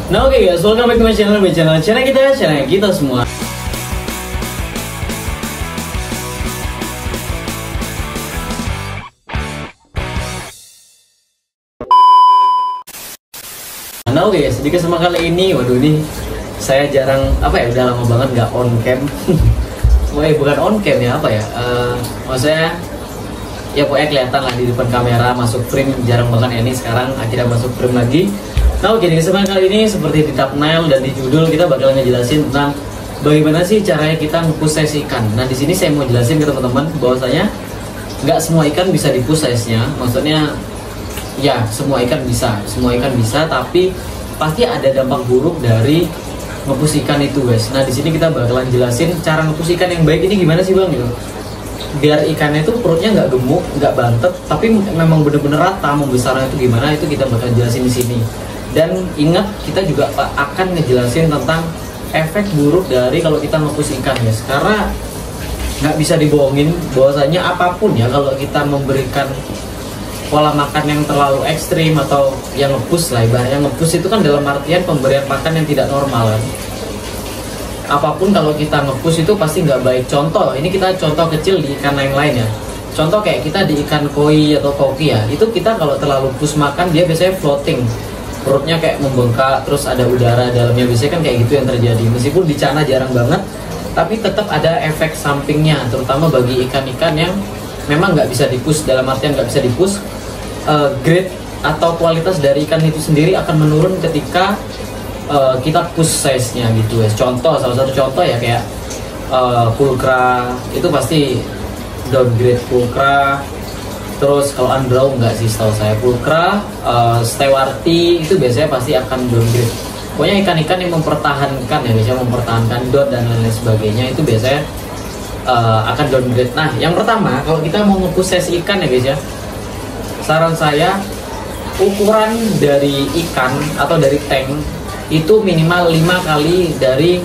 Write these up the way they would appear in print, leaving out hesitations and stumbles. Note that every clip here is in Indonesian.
Nah oke guys, welcome back to my channel channel kita semua. Nah oke guys, di kesempatan kali ini, waduh ini saya jarang, udah lama banget nggak on cam. Bukan on cam ya, maksudnya ya pokoknya kelihatan lah di depan kamera, masuk frame jarang banget ya, ini sekarang akhirnya masuk frame lagi. Nah oke, di kesempatan kali ini seperti di thumbnail dan di judul kita bakal ngejelasin tentang bagaimana sih caranya kita nge-push size ikan. Nah di sini saya mau jelasin ke teman-teman bahwasanya nggak semua ikan bisa di-push size-nya, maksudnya ya semua ikan bisa, tapi pasti ada dampak buruk dari nge-push ikan itu guys. Nah di sini kita bakalan jelasin cara nge-push ikan yang baik ini gimana sih bang gitu, biar ikannya itu perutnya nggak gemuk, nggak bantet, tapi memang bener-bener rata membesarnya itu gimana, itu kita bakal jelasin di sini. Dan ingat, kita juga akan ngejelasin tentang efek buruk dari kalau kita nge-push ikan guys, karena nggak bisa dibohongin bahwasanya apapun ya, kalau kita memberikan pola makan yang terlalu ekstrim atau yang nge-push lah, ibaratnya nge-push itu kan dalam artian pemberian makan yang tidak normal kan. Apapun kalau kita nge-push itu pasti nggak baik. Contoh, ini kita contoh kecil di ikan yang lain ya. Contoh kayak kita di ikan koi atau koki ya, itu kita kalau terlalu push makan dia biasanya floating, perutnya kayak membengkak, terus ada udara dalamnya, biasanya kan kayak gitu yang terjadi. Meskipun di Cana jarang banget, tapi tetap ada efek sampingnya, terutama bagi ikan-ikan yang memang nggak bisa di-push, dalam artian nggak bisa di-push. Grade atau kualitas dari ikan itu sendiri akan menurun ketika kita push size-nya gitu ya. Contoh, salah satu contoh ya kayak pulcra itu pasti downgrade pulcra. Terus kalau undraw enggak sih setahu saya, pulcra, stewarti itu biasanya pasti akan downgrade. Pokoknya ikan-ikan yang mempertahankan ya, biasanya mempertahankan dot dan lain-lain sebagainya itu biasanya akan downgrade. Nah yang pertama, kalau kita mau nge-push size ikan ya guys ya, saran saya ukuran dari ikan atau dari tank itu minimal 5 kali dari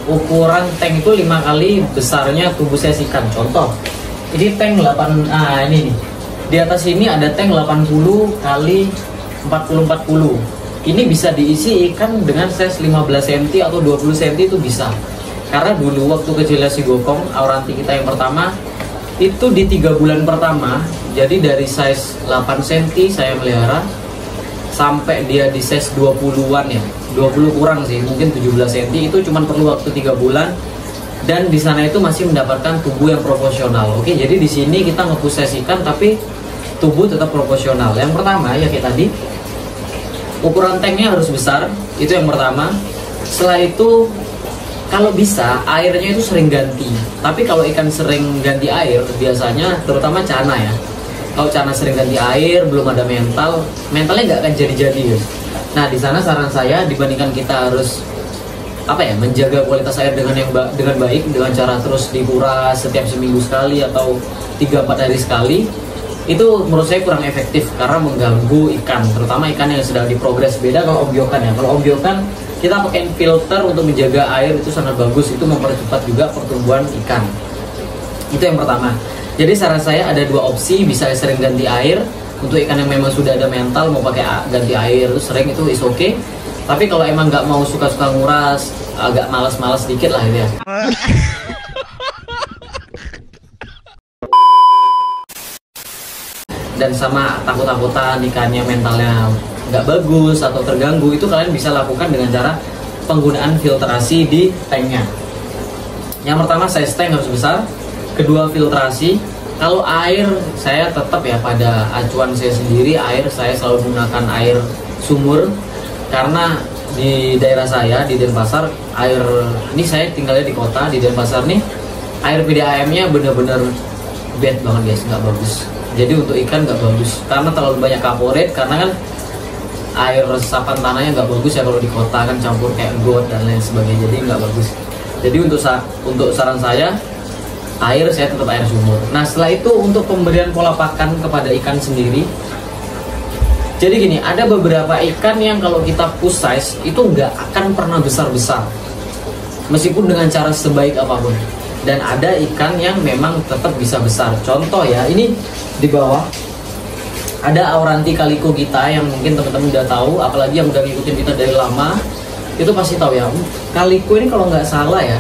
ukuran tank itu 5 kali besarnya tubuh size ikan. Contoh, ini tank 8, ini nih, di atas ini ada tank 80 kali 40-40. Ini bisa diisi ikan dengan size 15 cm atau 20 cm itu bisa. Karena dulu waktu kecilnya si Gokong, auranti kita yang pertama, itu di 3 bulan pertama, jadi dari size 8 cm saya melihara sampai dia di size 20-an ya, 20 kurang sih, mungkin 17 cm, itu cuma perlu waktu 3 bulan. Dan di sana itu masih mendapatkan tubuh yang proporsional. Oke, jadi di sini kita nge-push size ikan tapi tubuh tetap proporsional. Yang pertama ya kayak tadi, ukuran tanknya harus besar, itu yang pertama. Setelah itu kalau bisa airnya itu sering ganti. Tapi kalau ikan sering ganti air, biasanya terutama Cana ya, kalau Cana sering ganti air, belum ada mentalnya nggak akan jadi-jadi ya. Nah di sana saran saya, dibandingkan kita harus menjaga kualitas air dengan baik, dengan cara terus dikuras setiap seminggu sekali atau 3-4 hari sekali, itu menurut saya kurang efektif karena mengganggu ikan, terutama ikan yang sedang diprogres. Beda kalau ombyokan ya, kalau ombyokan kita pakai filter untuk menjaga air, itu sangat bagus, itu mempercepat juga pertumbuhan ikan. Itu yang pertama. Jadi saran saya ada 2 opsi, bisa sering ganti air. Untuk ikan yang memang sudah ada mental mau pakai ganti air itu sering, itu is okay. Tapi kalau emang nggak mau suka-suka nguras, agak malas-malas dikit lah itu ya. Dan sama takut-takutan ikannya mentalnya nggak bagus atau terganggu, itu kalian bisa lakukan dengan cara penggunaan filtrasi di tanknya. Yang pertama, size tank harus besar. Kedua, filtrasi. Kalau air, saya tetap ya pada acuan saya sendiri, air saya selalu menggunakan air sumur. Karena di daerah saya, di Denpasar, air ini saya tinggalnya di kota, di Denpasar nih, air PDAM-nya bener-bener bad banget guys, nggak bagus. Jadi untuk ikan nggak bagus, karena terlalu banyak kaporit, karena kan air resapan tanahnya nggak bagus ya kalau di kota kan, campur kayak got dan lain sebagainya, jadi nggak bagus. Jadi untuk saran saya, air saya tetap air sumur. Nah setelah itu untuk pemberian pola pakan kepada ikan sendiri. Jadi gini, ada beberapa ikan yang kalau kita push size itu nggak akan pernah besar-besar, meskipun dengan cara sebaik apapun. Dan ada ikan yang memang tetap bisa besar. Contoh ya, ini di bawah Ada Auranti Calico kita yang mungkin teman-teman udah tahu, apalagi yang udah ngikutin kita dari lama itu pasti tahu ya. Calico ini kalau nggak salah ya,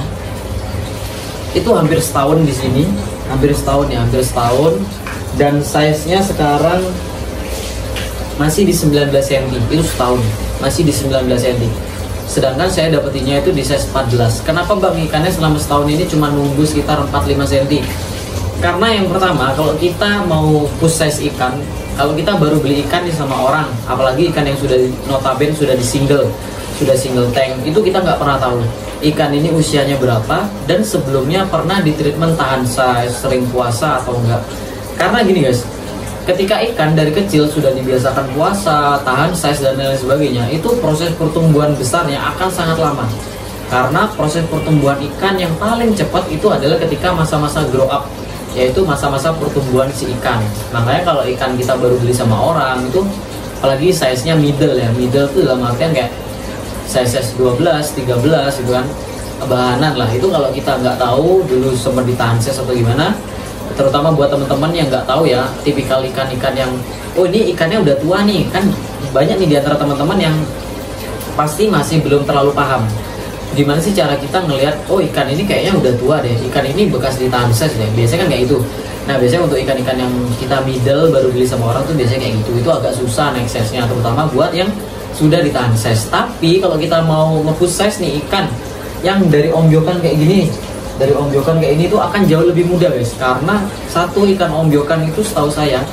itu hampir setahun di sini, hampir setahun ya, hampir setahun. Dan size-nya sekarang masih di 19 cm, itu setahun masih di 19 cm. Sedangkan saya dapetinnya itu di size 14. Kenapa bang ikannya selama setahun ini cuma nunggu sekitar 45 cm? Karena yang pertama, kalau kita mau push size ikan, kalau kita baru beli ikan nih sama orang, apalagi ikan yang sudah notabene sudah di single tank, itu kita nggak pernah tahu ikan ini usianya berapa dan sebelumnya pernah di treatment tahan size, sering puasa atau enggak. Karena gini guys, ketika ikan dari kecil sudah dibiasakan puasa, tahan size dan lain sebagainya, itu proses pertumbuhan besarnya akan sangat lama. Karena proses pertumbuhan ikan yang paling cepat itu adalah ketika masa-masa grow up, yaitu masa-masa pertumbuhan si ikan. Makanya kalau ikan kita baru beli sama orang itu, apalagi size-nya middle ya, middle itu dalam artian kayak size 12, 13 gitu kan, bahanan lah. Itu kalau kita nggak tahu dulu sempat ditahan size atau gimana, terutama buat teman-teman yang nggak tahu ya, tipikal ikan-ikan yang oh ini ikannya udah tua nih, kan banyak nih diantara teman-teman yang pasti masih belum terlalu paham gimana sih cara kita ngelihat oh ikan ini kayaknya udah tua deh, ikan ini bekas ditahan size deh, biasanya kan kayak itu. Nah biasanya untuk ikan-ikan yang kita middle baru beli sama orang tuh biasanya kayak gitu, itu agak susah naik size-nya, terutama buat yang sudah ditahan size. Tapi kalau kita mau nge-push size nih ikan yang dari ombyokan kayak gini, dari ombyokan kayak ini tuh akan jauh lebih mudah guys, karena satu ikan ombyokan itu setahu saya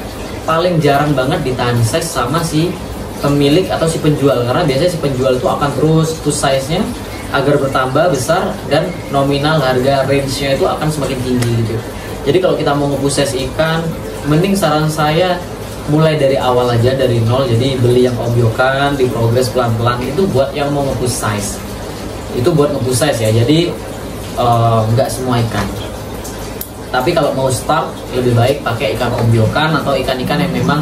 paling jarang banget ditahan size sama si pemilik atau si penjual, karena biasanya si penjual itu akan terus push size-nya agar bertambah besar dan nominal harga range-nya itu akan semakin tinggi gitu. Jadi kalau kita mau nge-push size ikan, mending saran saya mulai dari awal aja, dari nol. Jadi beli yang ombyokan, diprogres pelan-pelan, itu buat yang mau nge-push size. Itu buat nge-push size ya, jadi nggak semua ikan. Tapi kalau mau start, lebih baik pakai ikan ombyokan atau ikan-ikan yang memang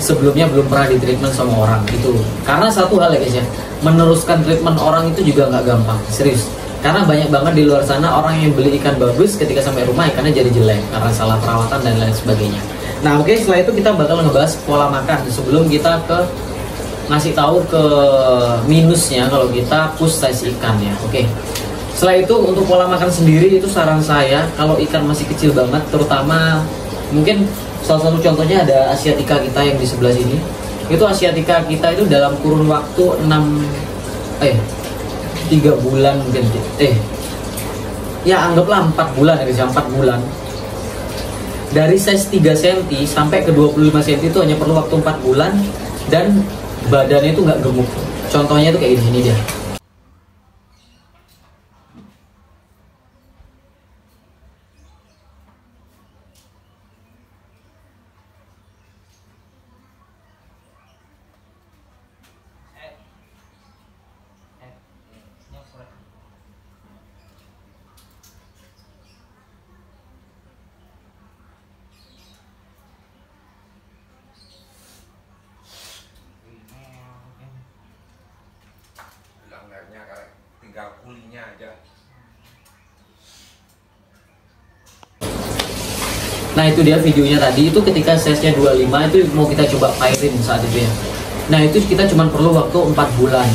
sebelumnya belum pernah di treatment sama orang gitu. Karena satu hal ya guys ya, meneruskan treatment orang itu juga nggak gampang, serius. Karena banyak banget di luar sana orang yang beli ikan bagus, ketika sampai rumah ikannya jadi jelek karena salah perawatan dan lain sebagainya. Nah oke, setelah itu kita bakal ngebahas pola makan sebelum kita ngasih tahu ke minusnya kalau kita push size ikan ya. Oke. Setelah itu untuk pola makan sendiri itu saran saya kalau ikan masih kecil banget, terutama mungkin salah satu contohnya ada Asiatica kita yang di sebelah sini. Itu Asiatica kita itu dalam kurun waktu 3 bulan mungkin ya anggaplah 4 bulan ya guys, 4 bulan. Dari size 3 cm sampai ke 25 cm itu hanya perlu waktu 4 bulan dan badannya itu nggak gemuk. Contohnya itu kayak ini dia. Tinggal kulinya aja. Nah itu dia videonya tadi, itu ketika size-nya 25 itu mau kita coba pairin saat itu ya. Nah itu kita cuma perlu waktu 4 bulan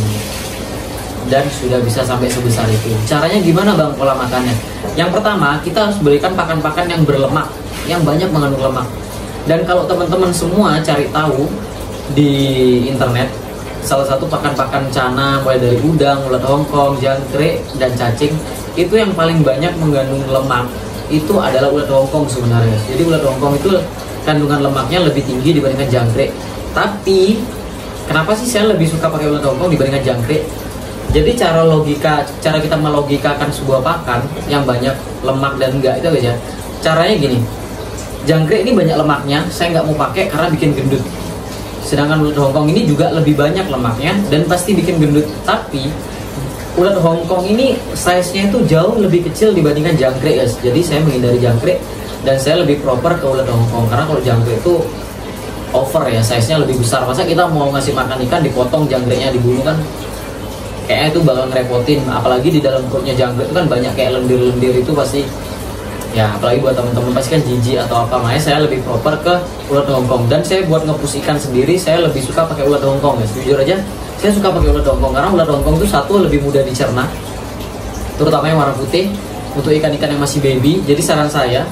dan sudah bisa sampai sebesar itu. Caranya gimana bang pola makannya? Yang pertama kita harus berikan pakan-pakan yang berlemak, yang banyak mengandung lemak. Dan kalau teman-teman semua cari tahu di internet, salah satu pakan-pakan cana mulai dari udang, ulat Hongkong, jangkrik, dan cacing itu yang paling banyak mengandung lemak itu adalah ulat Hongkong sebenarnya. Jadi ulat Hongkong itu kandungan lemaknya lebih tinggi dibandingkan jangkrik. Tapi kenapa sih saya lebih suka pakai ulat Hongkong dibandingkan jangkrik? Jadi cara kita melogikakan sebuah pakan yang banyak lemak dan enggak itu guys ya. Caranya gini, jangkrik ini banyak lemaknya, saya nggak mau pakai karena bikin gendut. Sedangkan ulat Hongkong ini juga lebih banyak lemaknya dan pasti bikin gendut. Tapi ulat Hongkong ini size-nya itu jauh lebih kecil dibandingkan jangkrik guys. Jadi saya menghindari jangkrik dan saya lebih proper ke ulat Hongkong, karena kalau jangkrik itu over ya, size-nya lebih besar. Masa kita mau ngasih makan ikan dipotong jangkriknya dibunuh kan kayaknya itu bakal ngerepotin. Apalagi di dalam perutnya jangkrik itu kan banyak kayak lendir-lendir, itu pasti Ya apalagi buat teman-teman pasti kan jijik atau apa, makanya saya lebih proper ke ulat Hongkong. Dan saya buat nge-push ikan sendiri, saya lebih suka pakai ulat Hongkong ya. Jujur aja, saya suka pakai ulat Hongkong karena ulat Hongkong itu satu lebih mudah dicerna, terutama yang warna putih untuk ikan-ikan yang masih baby. Jadi saran saya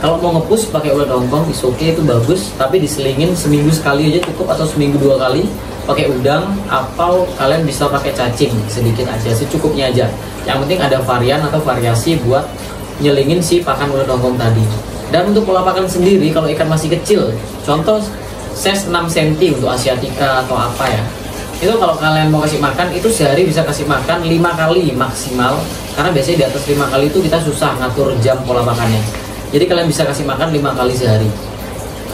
kalau mau nge-push pakai ulat Hongkong, is okay, itu bagus, tapi diselingin seminggu sekali aja cukup atau seminggu 2 kali pakai udang, atau kalian bisa pakai cacing sedikit aja, secukupnya aja. Yang penting ada varian atau variasi buat nyelingin si pakan ulat Hongkong tadi. Dan untuk pola makan sendiri, kalau ikan masih kecil, contoh size 6 cm untuk asiatica atau apa ya, itu kalau kalian mau kasih makan, itu sehari bisa kasih makan 5 kali maksimal, karena biasanya di atas 5 kali itu kita susah ngatur jam pola makannya. Jadi kalian bisa kasih makan 5 kali sehari.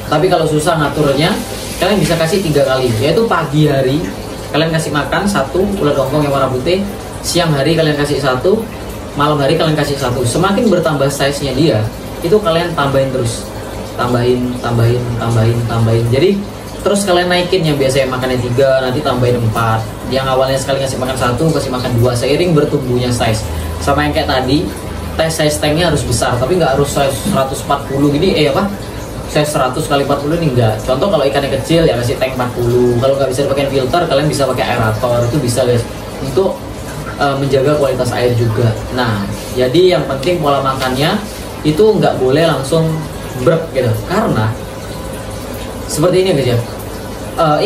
Tapi kalau susah ngaturnya, kalian bisa kasih 3 kali, yaitu pagi hari kalian kasih makan 1 ulat Hongkong yang warna putih, siang hari kalian kasih 1, malam hari kalian kasih 1. Semakin bertambah size-nya dia, itu kalian tambahin terus, tambahin. Jadi terus kalian naikin, yang biasanya makannya 3, nanti tambahin 4. Yang awalnya sekali ngasih makan 1, kasih makan 2, seiring bertumbuhnya size. Sama yang kayak tadi, size tanknya harus besar, tapi nggak harus size 140 gini, size 100 kali 40 ini enggak. Contoh kalau ikannya kecil ya kasih tank 40. Kalau nggak bisa pakai filter, kalian bisa pakai aerator, itu bisa guys, untuk menjaga kualitas air juga. Nah, jadi yang penting pola makannya itu nggak boleh langsung brek gitu, karena seperti ini guys ya,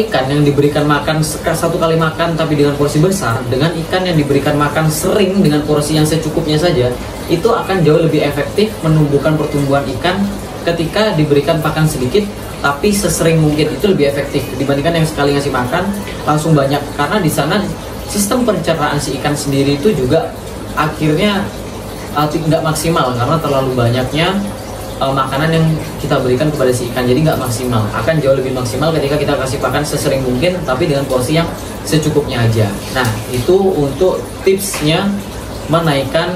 ikan yang diberikan makan 1 kali makan tapi dengan porsi besar, dengan ikan yang diberikan makan sering dengan porsi yang secukupnya saja, itu akan jauh lebih efektif menumbuhkan pertumbuhan ikan ketika diberikan pakan sedikit tapi sesering mungkin. Itu lebih efektif dibandingkan yang sekali ngasih makan langsung banyak, karena di sana sistem pencernaan si ikan sendiri itu juga akhirnya tidak maksimal karena terlalu banyaknya makanan yang kita berikan kepada si ikan. Jadi nggak maksimal, akan jauh lebih maksimal ketika kita kasih pakan sesering mungkin tapi dengan porsi yang secukupnya aja. Nah, itu untuk tipsnya menaikkan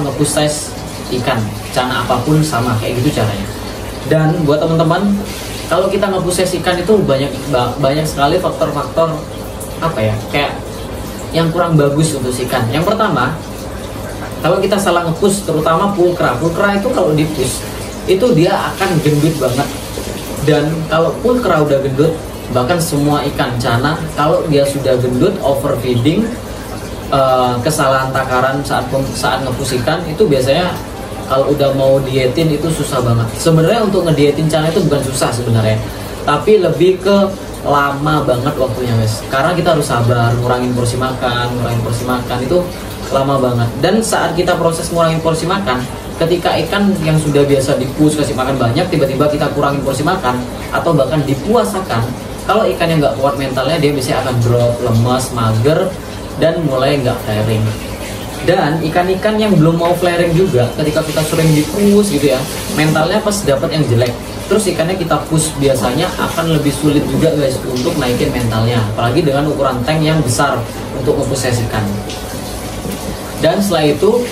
nge-push size ikan, cara apapun sama kayak gitu caranya. Dan buat teman-teman, kalau kita nge-push size ikan itu banyak sekali faktor-faktor kayak yang kurang bagus untuk si ikan. Yang pertama, kalau kita salah nge-push, terutama pulkra itu kalau di-push itu dia akan gendut banget. Dan kalau pulkra udah gendut, bahkan semua ikan cana kalau dia sudah gendut, overfeeding, kesalahan takaran saat nge-push ikan, itu biasanya kalau udah mau dietin itu susah banget. Sebenarnya untuk ngedietin cana itu bukan susah sebenarnya, tapi lebih ke lama banget waktunya guys, karena kita harus sabar ngurangin porsi makan itu lama banget. Dan saat kita proses ngurangin porsi makan, ketika ikan yang sudah biasa di-push kasih makan banyak, tiba-tiba kita kurangin porsi makan atau bahkan dipuasakan, kalau ikan yang nggak kuat mentalnya, dia biasanya akan drop, lemas, mager, dan mulai nggak flaring. Dan ikan-ikan yang belum mau flaring juga, ketika kita sering di-push gitu ya, mentalnya pas dapat yang jelek, terus ikannya kita push, biasanya akan lebih sulit juga guys untuk naikin mentalnya, apalagi dengan ukuran tank yang besar untuk nge-push ikan. Dan setelah itu,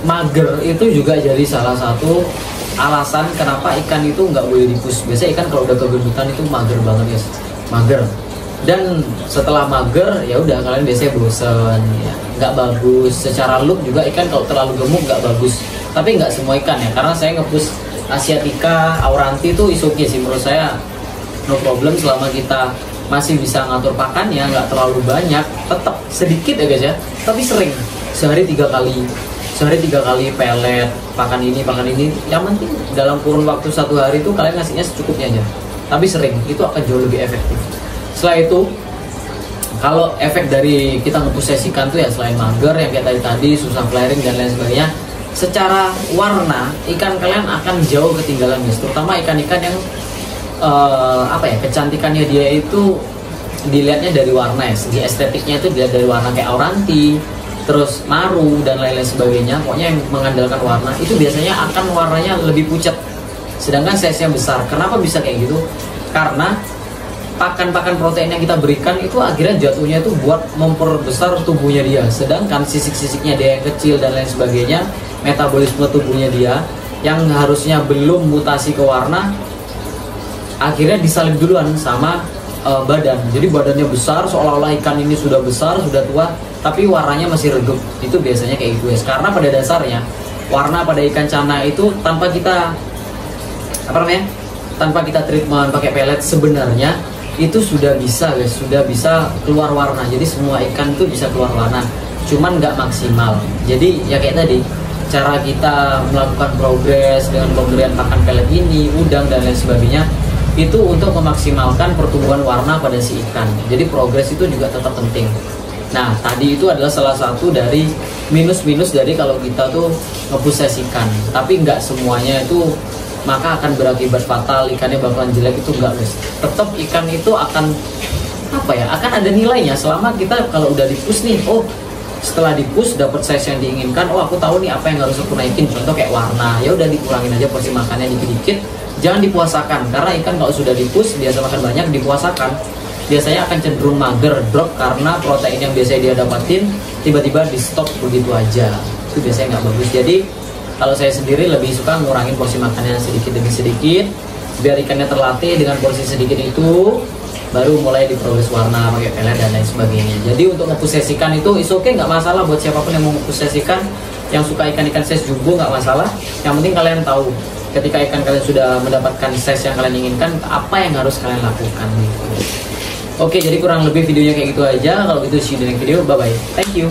mager itu juga jadi salah satu alasan kenapa ikan itu nggak boleh di-push. Biasanya ikan kalau udah kegendutan itu mager banget guys, mager. Dan setelah mager ya udah, kalian biasanya bosen ya, nggak bagus secara look juga. Ikan kalau terlalu gemuk nggak bagus, tapi nggak semua ikan ya, karena saya nge-push asiatica, auranti itu is okay sih menurut saya, no problem selama kita masih bisa ngatur pakannya, nggak terlalu banyak, tetap sedikit ya guys ya, tapi sering, sehari 3 kali pelet, pakan ini, yang penting dalam kurun waktu 1 hari itu kalian ngasihnya secukupnya aja, tapi sering, itu akan jauh lebih efektif. Setelah itu, kalau efek dari kita nge-push ikan tuh ya, selain mager yang kayak tadi susah flaring dan lain sebagainya, secara warna ikan kalian akan jauh ketinggalan guys, terutama ikan-ikan yang kecantikannya dia itu dilihatnya dari warna ya, segi estetiknya itu dilihat dari warna, kayak auranti, terus maru dan lain-lain sebagainya. Pokoknya yang mengandalkan warna itu biasanya akan warnanya lebih pucat, sedangkan size-nya besar. Kenapa bisa kayak gitu? Karena pakan-pakan protein yang kita berikan itu akhirnya jatuhnya itu buat memperbesar tubuhnya dia, sedangkan sisik-sisiknya dia yang kecil dan lain sebagainya, metabolisme tubuhnya dia yang harusnya belum mutasi ke warna, akhirnya disalib duluan sama badan. Jadi badannya besar, seolah-olah ikan ini sudah besar, sudah tua, tapi warnanya masih redup. Itu biasanya kayak gitu ya, karena pada dasarnya warna pada ikan cana itu tanpa kita tanpa kita treatment pakai pelet, sebenarnya itu sudah bisa guys, sudah bisa keluar warna. Jadi semua ikan tuh bisa keluar warna, cuman nggak maksimal. Jadi ya kayak tadi, cara kita melakukan progres dengan pemberian pakan pelet ini, udang dan lain sebagainya, itu untuk memaksimalkan pertumbuhan warna pada si ikan. Jadi progres itu juga tetap penting. Nah, tadi itu adalah salah satu dari minus-minus dari kalau kita tuh nge-push ikan. Tapi nggak semuanya itu maka akan berakibat fatal, ikannya bakalan jelek, itu enggak guys. Tetap ikan itu akan akan ada nilainya selama kita kalau udah di-push nih, oh setelah di-push dapat size yang diinginkan, oh aku tahu nih apa yang harus aku naikin, contoh kayak warna, ya udah dikurangin aja porsi makannya dikit-dikit, jangan dipuasakan, karena ikan kalau sudah di-push biasa makan banyak, dipuasakan biasanya akan cenderung mager, drop, karena protein yang biasanya dia dapatin tiba-tiba di stop begitu aja, itu biasanya nggak bagus. Jadi kalau saya sendiri lebih suka ngurangin porsi makannya sedikit demi sedikit, biar ikannya terlatih dengan porsi sedikit itu, baru mulai diprogres warna pakai pelet dan lain sebagainya. Jadi untuk nge-push ikan itu is okay, nggak masalah buat siapapun yang mau nge-push ikan, yang suka ikan-ikan size jumbo nggak masalah. Yang penting kalian tahu ketika ikan kalian sudah mendapatkan size yang kalian inginkan, apa yang harus kalian lakukan gitu. Oke, jadi kurang lebih videonya kayak gitu aja. Kalau gitu see you di next video, bye bye, thank you.